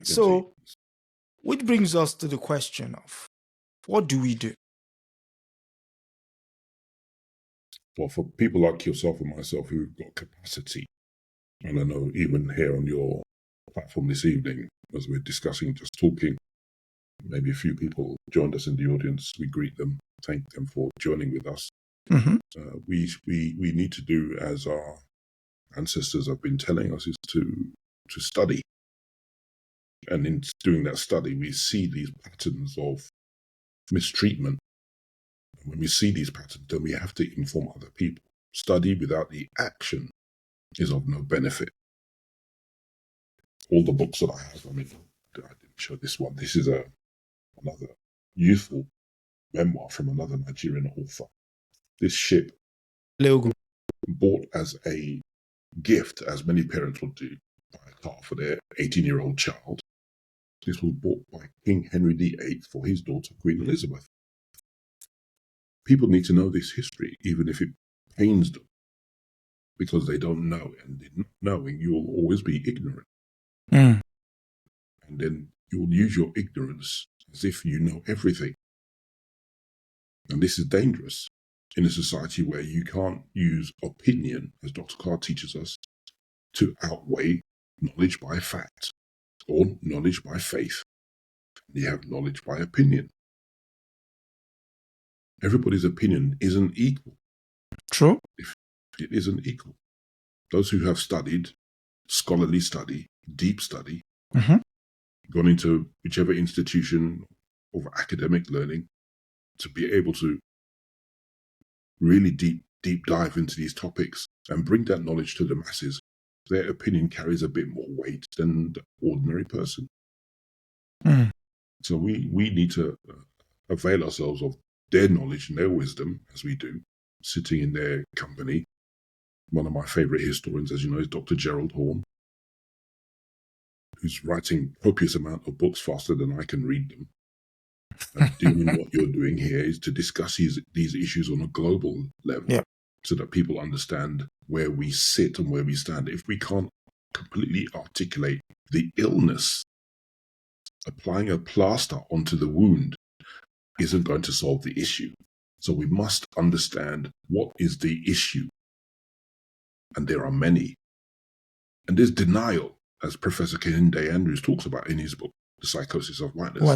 So, which brings us to the question of what do we do? Well, for people like yourself and myself who've got capacity, and I know even here on your platform this evening, as we're discussing, just talking, maybe a few people joined us in the audience. We greet them, thank them for joining with us. Mm-hmm. We need to do as our ancestors have been telling us, is to study. And in doing that study, we see these patterns of mistreatment. And when we see these patterns, then we have to inform other people. Study without the action is of no benefit. All the books that I have, I didn't show this one. This is another youthful memoir from another Nigerian author. This ship, bought as a gift, as many parents would do, buy a car for their 18-year-old child. This was bought by King Henry VIII for his daughter, Queen Elizabeth. People need to know this history, even if it pains them, because they don't know. And in not knowing, you will always be ignorant. Mm. And then you will use your ignorance as if you know everything. And this is dangerous in a society where you can't use opinion, as Dr. Carr teaches us, to outweigh knowledge by fact or knowledge by faith. You have knowledge by opinion. Everybody's opinion isn't equal. True. If it isn't equal. Those who have studied, scholarly study, deep study, Mm-hmm. gone into whichever institution of academic learning to be able to really deep dive into these topics and bring that knowledge to the masses, their opinion carries a bit more weight than the ordinary person. Mm. So we need to avail ourselves of their knowledge and their wisdom, as we do, sitting in their company. One of my favorite historians, as you know, is Dr. Gerald Horne, who's writing copious amount of books faster than I can read them. And doing what you're doing here is to discuss these issues on a global level, Yep. so that people understand where we sit and where we stand. If we can't completely articulate the illness, applying a plaster onto the wound isn't going to solve the issue. So we must understand what is the issue. And there are many. And there's denial, as Professor Kehinde Andrews talks about in his book, The Psychosis of Whiteness. What?